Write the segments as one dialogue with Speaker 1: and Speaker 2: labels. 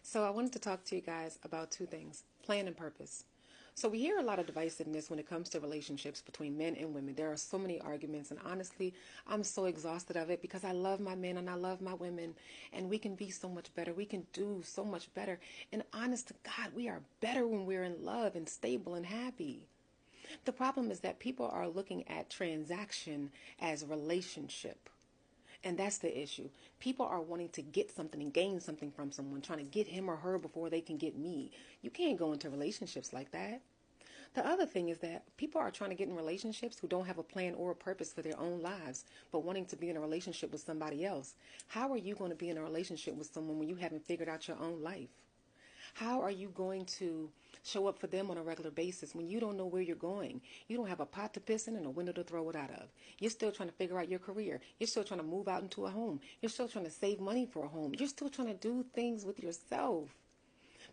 Speaker 1: So I wanted to talk to you guys about two things, plan and purpose. So we hear a lot of divisiveness when it comes to relationships between men and women. There are so many arguments, and honestly, I'm so exhausted of it because I love my men and I love my women, and we can be so much better. We can do so much better. And honest to God, we are better when we're in love and stable and happy. The problem is that people are looking at transaction as relationship. And that's the issue. People are wanting to get something and gain something from someone, trying to get him or her before they can get me. You can't go into relationships like that. The other thing is that people are trying to get in relationships who don't have a plan or a purpose for their own lives, but wanting to be in a relationship with somebody else. How are you going to be in a relationship with someone when you haven't figured out your own life? How are you going to show up for them on a regular basis when you don't know where you're going? You don't have a pot to piss in and a window to throw it out of. You're still trying to figure out your career. You're still trying to move out into a home. You're still trying to save money for a home. You're still trying to do things with yourself.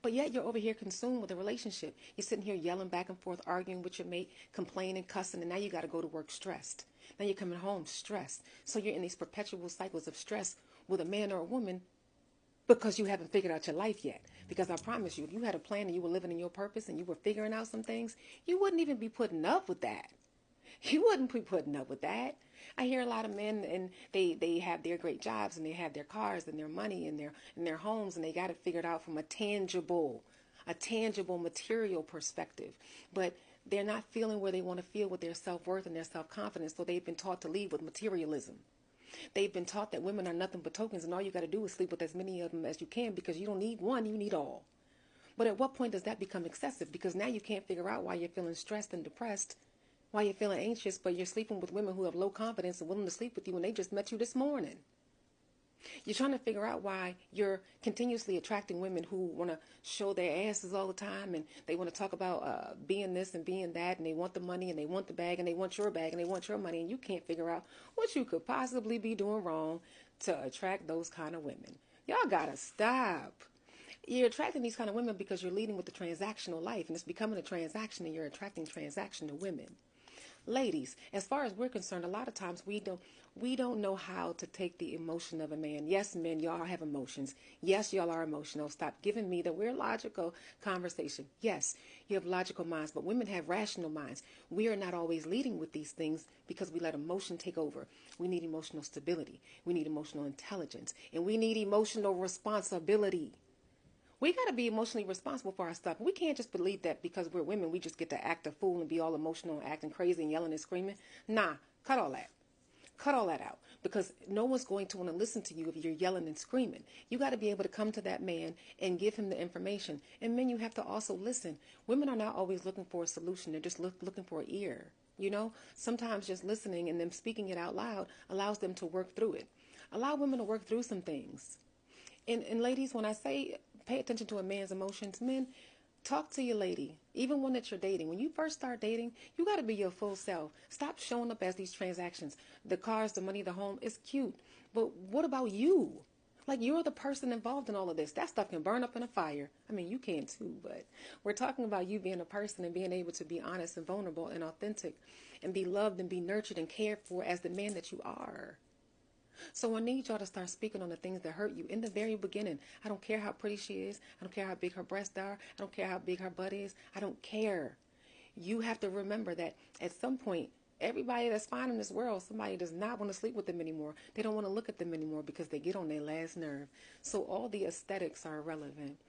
Speaker 1: But yet you're over here consumed with a relationship. You're sitting here yelling back and forth, arguing with your mate, complaining, cussing, and now you got to go to work stressed. Now you're coming home stressed. So you're in these perpetual cycles of stress with a man or a woman because you haven't figured out your life yet. Because I promise you, if you had a plan and you were living in your purpose and you were figuring out some things, you wouldn't even be putting up with that. You wouldn't be putting up with that. I hear a lot of men and they have their great jobs and they have their cars and their money and their homes, and they got it figured out from a tangible material perspective. But they're not feeling where they want to feel with their self-worth and their self-confidence, so they've been taught to lead with materialism. They've been taught that women are nothing but tokens, and all you got to do is sleep with as many of them as you can, because you don't need one, you need all. But at what point does that become excessive? Because now you can't figure out why you're feeling stressed and depressed, why you're feeling anxious, but you're sleeping with women who have low confidence and willing to sleep with you when they just met you this morning. You're trying to figure out why you're continuously attracting women who want to show their asses all the time, and they want to talk about being this and being that, and they want the money and they want the bag and they want your bag and they want your money, and you can't figure out what you could possibly be doing wrong to attract those kind of women. Y'all gotta stop. You're attracting these kind of women because you're leading with the transactional life, and it's becoming a transaction, and you're attracting transactional women. Ladies, as far as we're concerned, a lot of times we don't know how to take the emotion of a man. Yes, men, y'all have emotions. Yes, y'all are emotional. Stop giving me the we're logical conversation. Yes, you have logical minds, but women have rational minds. We are not always leading with these things because we let emotion take over. We need emotional stability. We need emotional intelligence, and we need emotional responsibility. We got to be emotionally responsible for our stuff. We can't just believe that because we're women, we just get to act a fool and be all emotional and acting crazy and yelling and screaming. Nah, cut all that. Cut all that out, because no one's going to want to listen to you if you're yelling and screaming. You got to be able to come to that man and give him the information. And men, you have to also listen. Women are not always looking for a solution. They're just looking for an ear. Sometimes just listening and them speaking it out loud allows them to work through it. Allow women to work through some things. And ladies, when I say pay attention to a man's emotions, men, talk to your lady, even one that you're dating. When you first start dating, you got to be your full self. Stop showing up as these transactions. The cars, the money, the home, it's cute. But what about you? Like, you're the person involved in all of this. That stuff can burn up in a fire. I mean, you can too, but we're talking about you being a person and being able to be honest and vulnerable and authentic and be loved and be nurtured and cared for as the man that you are. So I need y'all to start speaking on the things that hurt you in the very beginning. I don't care how pretty she is. I don't care how big her breasts are. I don't care how big her butt is. I don't care. You have to remember that at some point, everybody that's fine in this world, somebody does not want to sleep with them anymore. They don't want to look at them anymore because they get on their last nerve. So all the aesthetics are irrelevant.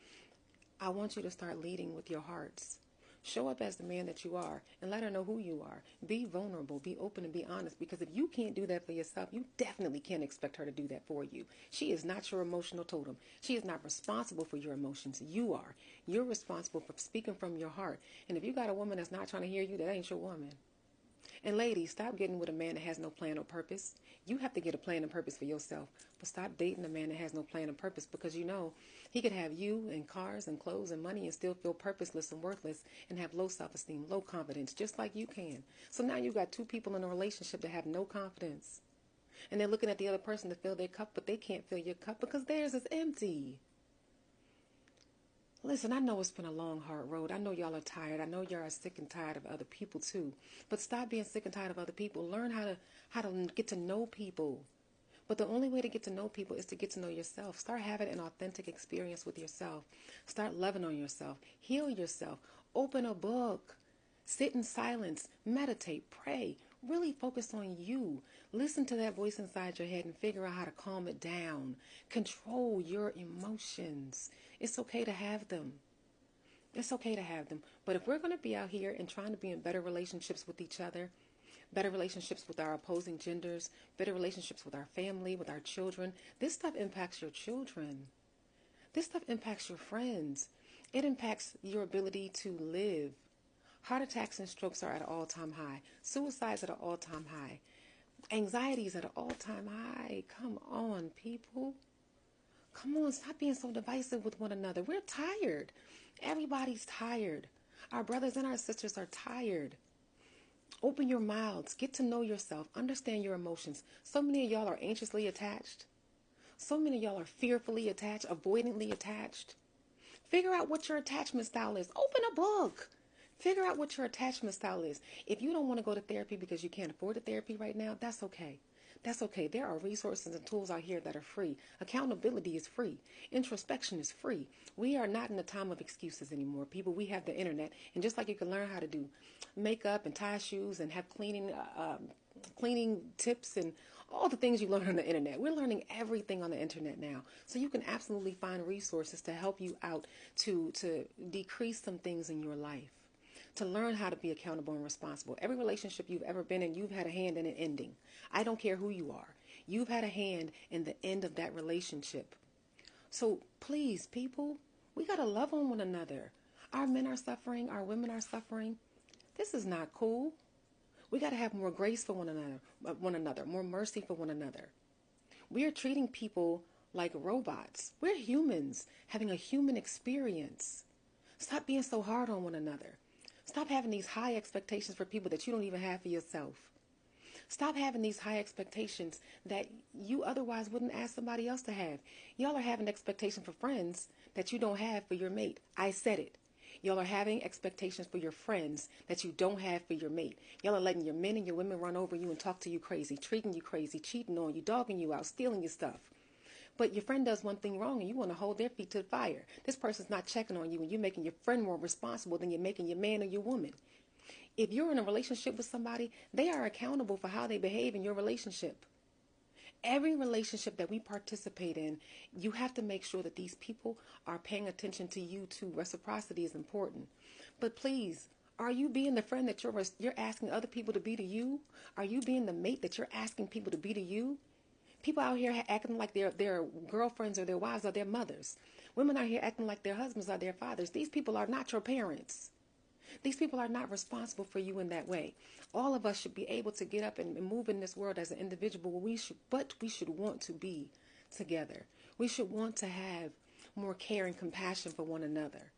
Speaker 1: I want you to start leading with your hearts. Show up as the man that you are and let her know who you are. Be vulnerable, be open, and be honest, because if you can't do that for yourself, you definitely can't expect her to do that for you. She is not your emotional totem. She is not responsible for your emotions. You are. You're responsible for speaking from your heart. And if you got a woman that's not trying to hear you, that ain't your woman. And ladies, stop getting with a man that has no plan or purpose. You have to get a plan and purpose for yourself. But stop dating a man that has no plan and purpose, because he could have you and cars and clothes and money and still feel purposeless and worthless and have low self-esteem, low confidence, just like you can. So now you got two people in a relationship that have no confidence. And they're looking at the other person to fill their cup, but they can't fill your cup because theirs is empty. Listen, I know it's been a long, hard road. I know y'all are tired. I know y'all are sick and tired of other people too. But stop being sick and tired of other people. Learn how to get to know people. But the only way to get to know people is to get to know yourself. Start having an authentic experience with yourself. Start loving on yourself. Heal yourself. Open a book. Sit in silence. Meditate. Pray. Really focus on you. Listen to that voice inside your head and figure out how to calm it down. Control your emotions. It's okay to have them. It's okay to have them. But if we're going to be out here and trying to be in better relationships with each other, better relationships with our opposing genders, better relationships with our family, with our children, this stuff impacts your children. This stuff impacts your friends. It impacts your ability to live. Heart attacks and strokes are at an all-time high. Suicides at an all-time high. Anxiety is at an all-time high. Come on, people. Come on, stop being so divisive with one another. We're tired. Everybody's tired. Our brothers and our sisters are tired. Open your mouths. Get to know yourself. Understand your emotions. So many of y'all are anxiously attached. So many of y'all are fearfully attached, avoidantly attached. Figure out what your attachment style is. Open a book. Figure out what your attachment style is. If you don't want to go to therapy because you can't afford the therapy right now, that's okay. That's okay. There are resources and tools out here that are free. Accountability is free. Introspection is free. We are not in a time of excuses anymore. People, we have the internet. And just like you can learn how to do makeup and tie shoes and have cleaning tips and all the things you learn on the internet. We're learning everything on the internet now. So you can absolutely find resources to help you out to decrease some things in your life, to learn how to be accountable and responsible. Every relationship you've ever been in, you've had a hand in it ending. I don't care who you are. You've had a hand in the end of that relationship. So please, people, we got to love on one another. Our men are suffering. Our women are suffering. This is not cool. We got to have more grace for one another, more mercy for one another. We are treating people like robots. We're humans having a human experience. Stop being so hard on one another. Stop having these high expectations for people that you don't even have for yourself. Stop having these high expectations that you otherwise wouldn't ask somebody else to have. Y'all are having expectations for friends that you don't have for your mate. I said it. Y'all are having expectations for your friends that you don't have for your mate. Y'all are letting your men and your women run over you and talk to you crazy, treating you crazy, cheating on you, dogging you out, stealing your stuff. But your friend does one thing wrong and you want to hold their feet to the fire. This person's not checking on you and you're making your friend more responsible than you're making your man or your woman. If you're in a relationship with somebody, they are accountable for how they behave in your relationship. Every relationship that we participate in, you have to make sure that these people are paying attention to you too. Reciprocity is important. But please, are you being the friend that you're asking other people to be to you? Are you being the mate that you're asking people to be to you? People out here acting like their girlfriends or their wives are their mothers. Women out here acting like their husbands are their fathers. These people are not your parents. These people are not responsible for you in that way. All of us should be able to get up and move in this world as an individual, but we should want to be together. We should want to have more care and compassion for one another.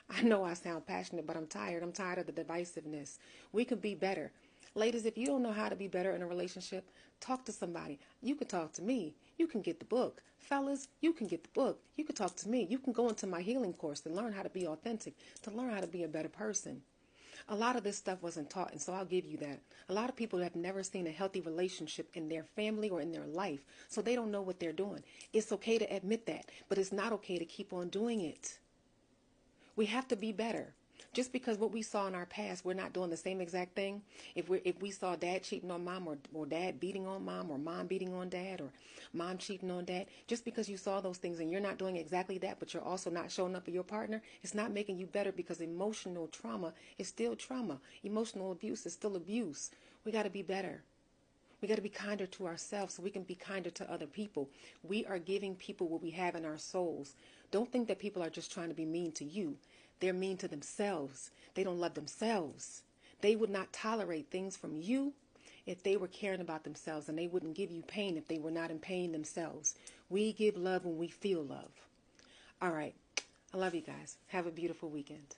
Speaker 1: I know I sound passionate, but I'm tired. I'm tired of the divisiveness. We could be better. Ladies, if you don't know how to be better in a relationship, talk to somebody. You can talk to me. You can get the book. Fellas, you can get the book. You can talk to me. You can go into my healing course to learn how to be authentic, to learn how to be a better person. A lot of this stuff wasn't taught, and so I'll give you that. A lot of people have never seen a healthy relationship in their family or in their life, so they don't know what they're doing. It's okay to admit that, but it's not okay to keep on doing it. We have to be better. Just because what we saw in our past, we're not doing the same exact thing. If we saw dad cheating on mom or dad beating on mom or mom beating on dad or mom cheating on dad, just because you saw those things and you're not doing exactly that, but you're also not showing up for your partner, it's not making you better, because emotional trauma is still trauma. Emotional abuse is still abuse. We got to be better. We got to be kinder to ourselves so we can be kinder to other people. We are giving people what we have in our souls. Don't think that people are just trying to be mean to you. They're mean to themselves. They don't love themselves. They would not tolerate things from you if they were caring about themselves, and they wouldn't give you pain if they were not in pain themselves. We give love when we feel love. All right. I love you guys. Have a beautiful weekend.